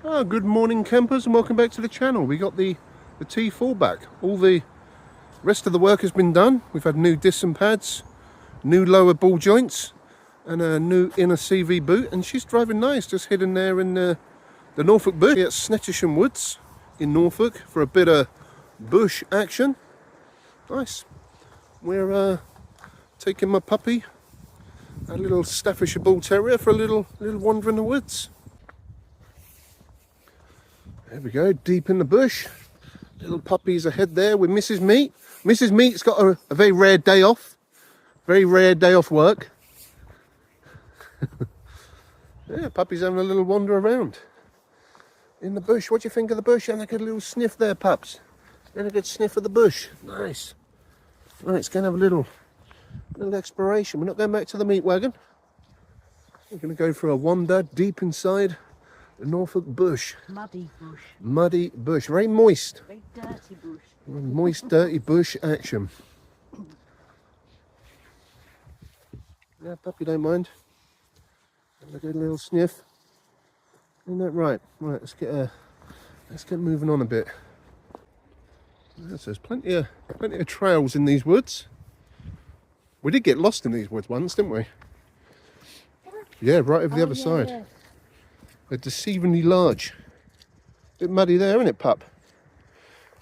Good morning, campers, and welcome back to the channel. We got the T4 back. All the rest of the work has been done. We've had new discs and pads, new lower ball joints, and a new inner CV boot, and she's driving nice, just hidden there in the Norfolk Bush at Snettisham Woods in Norfolk for a bit of bush action. Nice. We're taking my puppy, a little Staffordshire Bull Terrier, for a little wander in the woods. There we go, deep in the bush. Little puppies ahead there with Mrs. Meat. Mrs. Meat's got a very rare day off. Very rare day off work. Yeah, puppy's having a little wander around in the bush. What do you think of the bush? Having a good little sniff there, pups. Having a good sniff of the bush. Nice. Right, it's going to have a little exploration. We're not going back to the Meat Wagon. We're going to go for a wander deep inside the Norfolk Bush. Muddy bush. Muddy bush. Very moist. Very dirty bush. Moist, dirty bush action. Yeah, puppy don't mind. Have a good little sniff. Isn't that right? Right, let's get moving on a bit. Yes, there's plenty of trails in these woods. We did get lost in these woods once, didn't we? Yeah, right over the other side. Yeah. They're deceivingly large. Bit muddy there, isn't it, pup?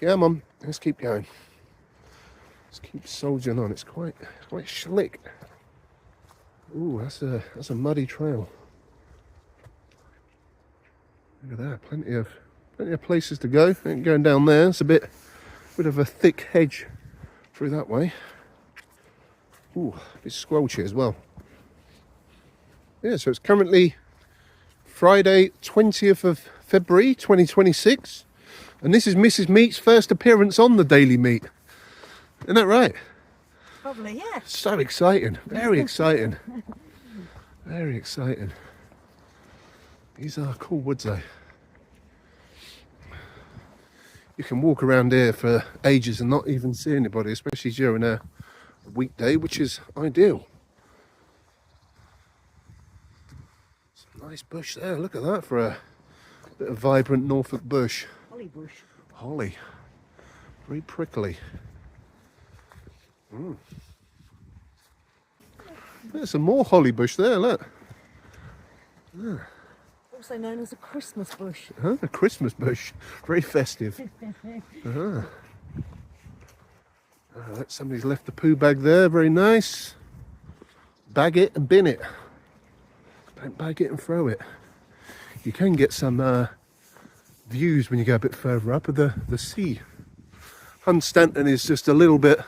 Come on, let's keep going. Let's keep soldiering on. It's quite slick. Ooh, that's a muddy trail. Look at that, plenty of places to go. Ain't going down there. It's a bit of a thick hedge through that way. Ooh, it's squelchy as well. Yeah, so it's currently Friday, 20th of February 2026, and this is Mrs. Meat's first appearance on the Daily Meat. Isn't that right? Probably, yeah. So exciting, very exciting. Very exciting. These are cool woods though. You can walk around here for ages and not even see anybody, especially during a weekday, which is ideal. Nice bush there, look at that for a bit of vibrant Norfolk bush. Holly bush. Holly. Very prickly. There's some more holly bush there, look. Yeah. Also known as a Christmas bush. A Christmas bush. Very festive. Somebody's left the poo bag there, very nice. Bag it and bin it. Don't bag it and throw it. You can get some views when you go a bit further up of the sea. Hunstanton is just a little bit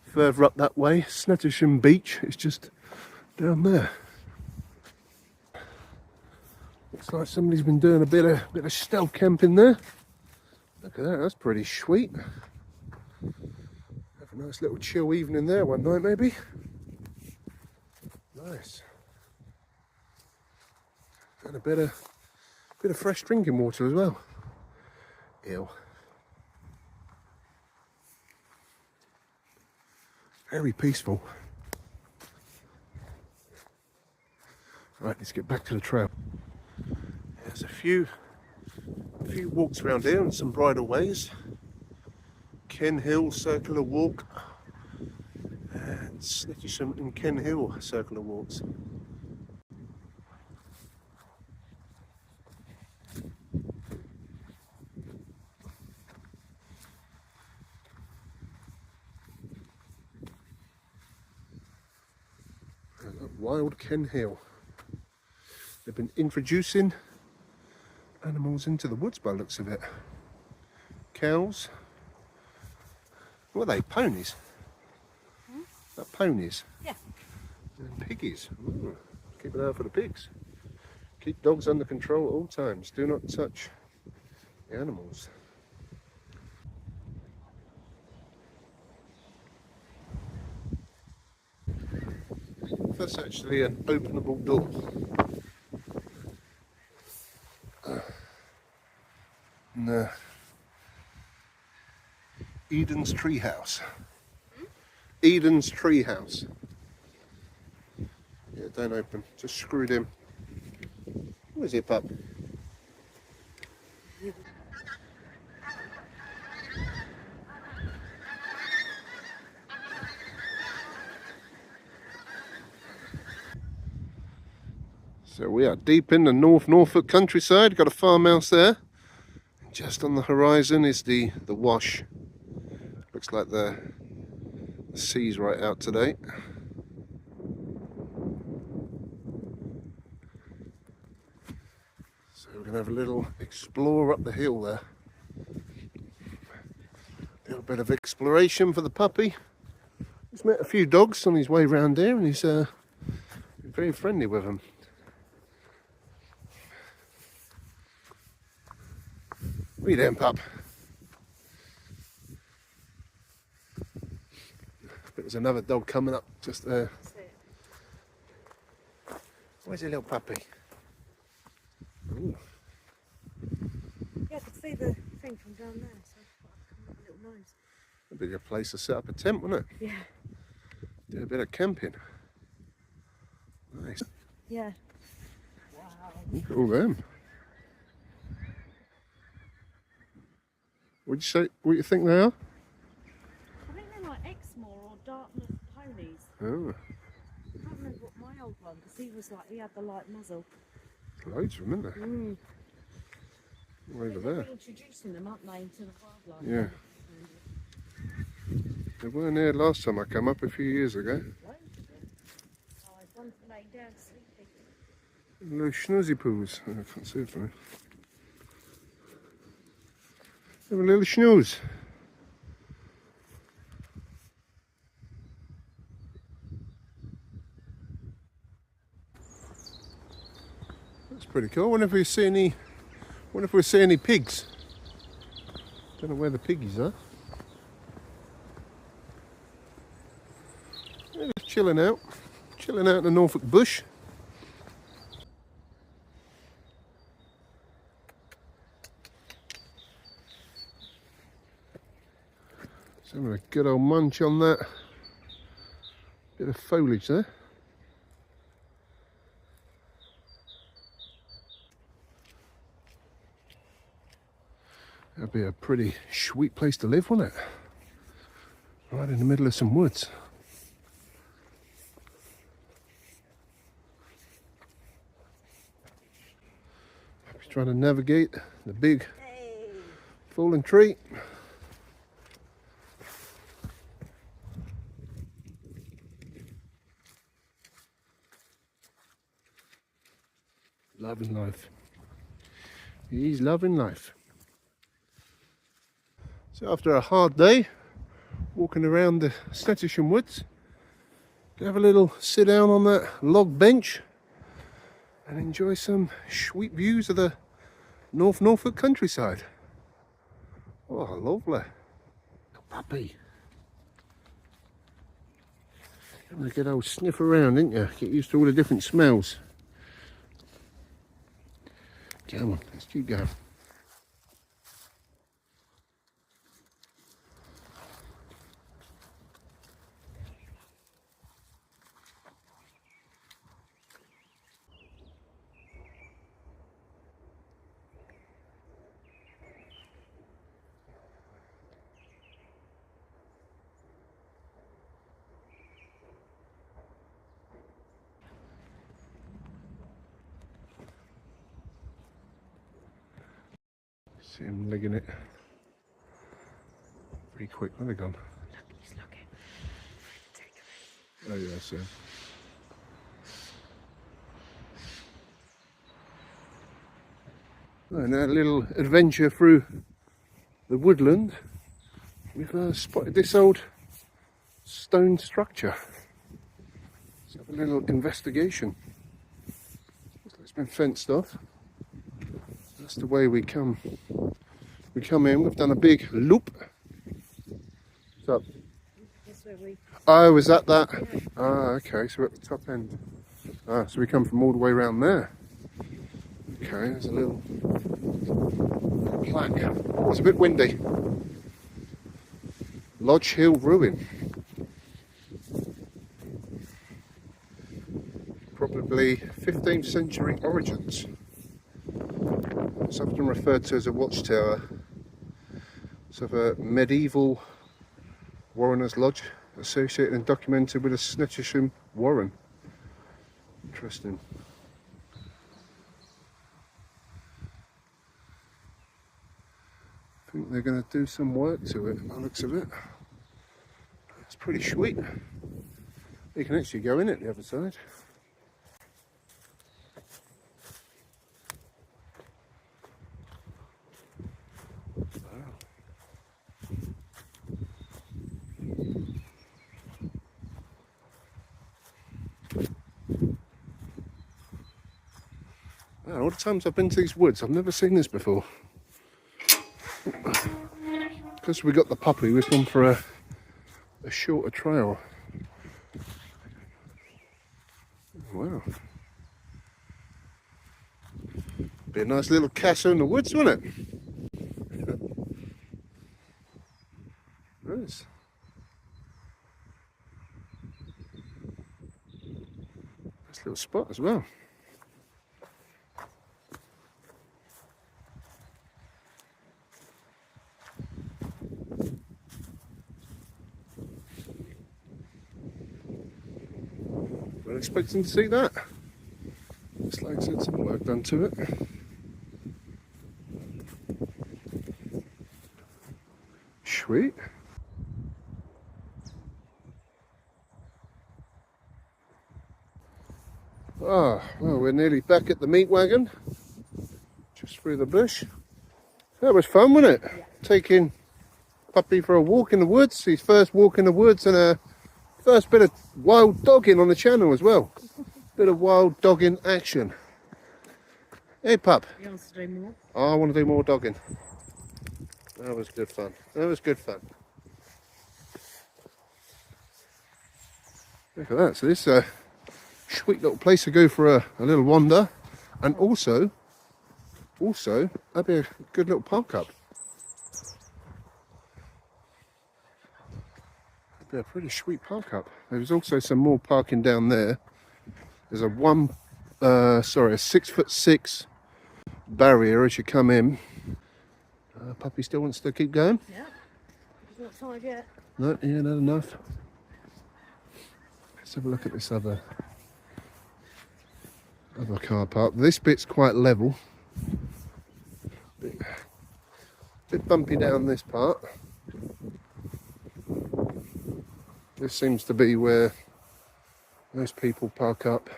further up that way. Snettisham Beach is just down there. Looks like somebody's been doing a bit of stealth camping there. Look at that, that's pretty sweet. Have a nice little chill evening there one night maybe. Nice. And a bit of fresh drinking water as well. Ew. Very peaceful. Right, let's get back to the trail. There's a few walks around here and some bridle ways. Ken Hill circular walk and Snettisham and Ken Hill circular walks. Wild Ken Hill. They've been introducing animals into the woods by the looks of it. Cows. What are they? Ponies? That ponies? Yeah. And piggies. Ooh, keep an eye out for the pigs. Keep dogs under control at all times. Do not touch the animals. That's actually an openable door. No. Eden's treehouse. Eden's treehouse. Yeah, don't open. Just screwed in. Where is it, pup? So we are deep in the North Norfolk countryside. Got a farmhouse there. Just on the horizon is the wash. Looks like the sea's right out today. So we're going to have a little explore up the hill there. A little bit of exploration for the puppy. He's met a few dogs on his way round here and he's been very friendly with them. What are you doing, pup? There was another dog coming up just there. Where's your little puppy? Ooh. Yeah, I could see the thing from down there, so I thought I'd come up a little nose. That'd be a place to set up a tent, wouldn't it? Yeah. Do a bit of camping. Nice. Yeah. Wow. Look at all them. What'd you say? What do you think they are? I think they're like Exmoor or Dartmouth ponies. Oh, I can't remember what my old one, because he had the light muzzle. loads of them, isn't there? Mm. All over They're there. reintroducing them, aren't they, into the wildlife? Yeah. They weren't here last time I came up a few years ago. Loads of them. Oh, there's one laying down sleeping. Little schnoozy poos. I can't see it from here. Have a little snooze. That's pretty cool. Wonder if we see any pigs. Don't know where the piggies are. Yeah, just chilling out in the Norfolk Bush. Just having a good old munch on that bit of foliage there. That'd be a pretty sweet place to live, wouldn't it? Right in the middle of some woods. Just trying to navigate the big fallen tree. Loving life. He's loving life. So after a hard day, walking around the Snettisham Woods, have a little sit down on that log bench and enjoy some sweet views of the North Norfolk countryside. Oh, lovely. Puppy. Having a good old sniff around, ain't you? Get used to all the different smells. Come on, let's keep going. See him legging it pretty quick. Where are they gone? Look, he's looking. Oh yeah, I see. And a little adventure through the woodland. We've spotted this old stone structure. Let's have a little investigation. It's been fenced off. That's the way we come. We come in. We've done a big loop. What's up? That's where we... Oh, was that? Ah, okay. So we're at the top end. Ah, so we come from all the way around there. Okay, there's a little plaque. Oh, it's a bit windy. Lodge Hill Ruin. Probably 15th century origins. It's often referred to as a watchtower. It's of a medieval Warrener's Lodge associated and documented with a Snettisham Warren. Interesting. I think they're going to do some work to it, by the looks of it. It's pretty sweet. You can actually go in at the other side. Wow, all the times I've been to these woods, I've never seen this before. Because we got the puppy, we've gone for a shorter trail. Wow. Be a nice little castle in the woods, wouldn't it? Nice. Nice little spot as well. We're expecting to see that. Looks like there's some work done to it. Sweet. Ah, well, we're nearly back at the Meat Wagon. Just through the bush. That was fun, wasn't it? Yeah. Taking puppy for a walk in the woods. His first walk in the woods and a first bit of wild dogging on the channel as well. Bit of wild dogging action. Hey pup. You want to do more? Oh, I want to do more dogging. That was good fun. That was good fun. Look at that. So this is a sweet little place to go for a little wander. And also, that'd be a good little park up. That'd be a pretty sweet park up. There's also some more parking down there. There's a 6'6" barrier as you come in. Puppy still wants to keep going? Yeah. He's not tired yet. No, yeah, not enough. Let's have a look at this other car park. This bit's quite level. Bit bumpy down this part. This seems to be where most people park up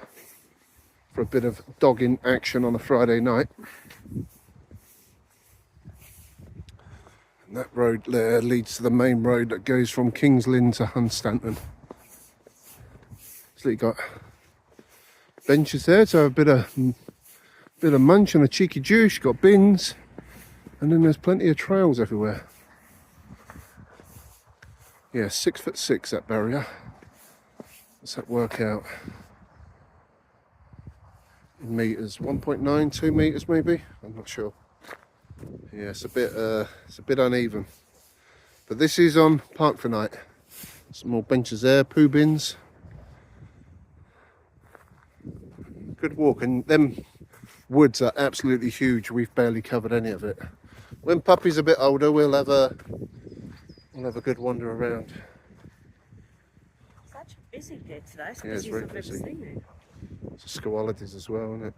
for a bit of dogging action on a Friday night. And that road there leads to the main road that goes from Kings Lynn to Hunstanton. So you got benches there to have a bit of munch and a cheeky juice. Got bins, and then there's plenty of trails everywhere. Yeah, 6'6" that barrier. What's that work out? In meters, 1.9, 2 meters maybe. I'm not sure. Yeah, it's a bit uneven. But this is on park for night. Some more benches there, poo bins. Good walk, and them woods are absolutely huge. We've barely covered any of it. When puppy's a bit older, we'll have a good wander around. Such a busy day today. It's yeah, it's very I've busy. ever seen it. It's a squalities as well, isn't it?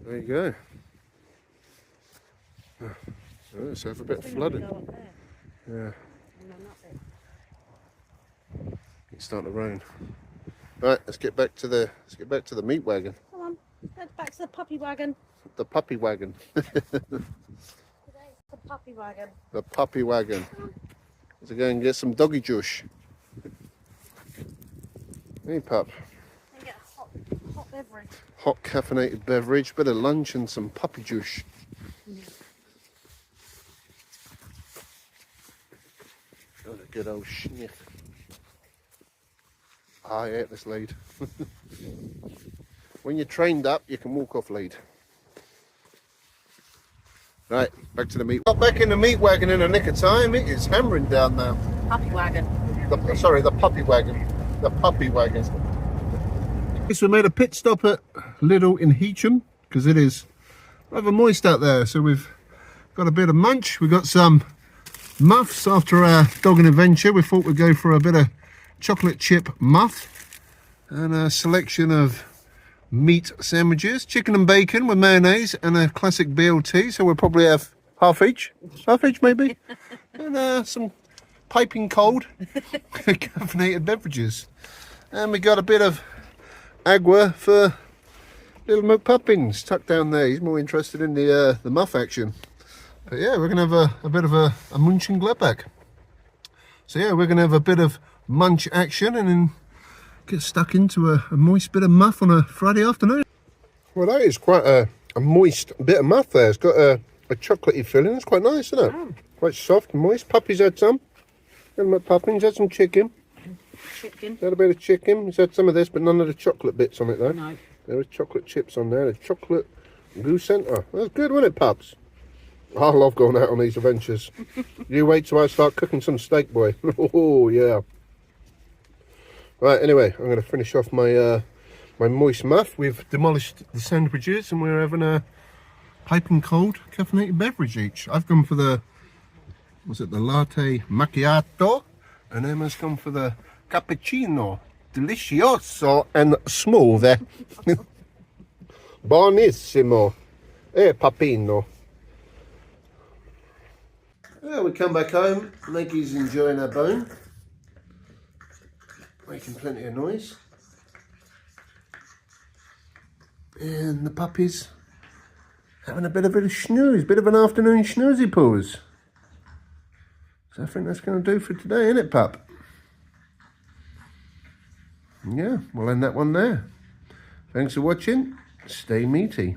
There you go. Oh, so have a bit of flooding. Yeah. It's starting to rain. Right, let's get back to the Meat Wagon. Come on, head back to the puppy wagon. The puppy wagon. Today it's the puppy wagon. The puppy wagon. Let's go and get some doggy juice. Hey pup. And get a hot beverage. Hot caffeinated beverage, bit of lunch and some puppy juice. Oh, a good old sniff. I ate this lead. When you're trained up, you can walk off lead. Right, back to the meat. Got back in the Meat Wagon in a nick of time. It is hammering down now. Puppy wagon. The puppy wagon. The puppy wagon. So we made a pit stop at Lidl in Heacham because it is rather moist out there. So we've got a bit of munch. We've got some muffs after our dogging adventure. We thought we'd go for a bit of chocolate chip muff and a selection of meat sandwiches, chicken and bacon with mayonnaise and a classic BLT. So we'll probably have half each maybe, and some piping cold caffeinated beverages. And we got a bit of agua for little McPuppins tucked down there. He's more interested in the muff action. But yeah, we're going to have a bit of a munch and gladbach. So yeah, we're going to have a bit of munch action and then get stuck into a moist bit of muff on a Friday afternoon. Well, that is quite a moist bit of muff there. It's got a chocolatey filling. It's quite nice, isn't it? Oh. Quite soft and moist. Puppy's had some. Little McPuppins had some chicken. Had a bit of chicken. He's had some of this, but none of the chocolate bits on it though. No. There was chocolate chips on there. The chocolate goose centre. That's good, wasn't it, pups? I love going out on these adventures. You wait till I start cooking some steak, boy. Oh yeah. Right. Anyway, I'm going to finish off my my moist muff. We've demolished the sandwiches and we're having a piping cold caffeinated beverage each. I've gone for the latte macchiato, and Emma's gone for the cappuccino. Delicioso and smooth. Buonissimo. Papino. Well, we come back home. Maggie's enjoying her bone. Making plenty of noise. And the puppy's having a bit of a snooze, bit of an afternoon snoozy pause. So I think that's going to do for today, isn't it, pup? Yeah, we'll end that one there. Thanks for watching. Stay meaty.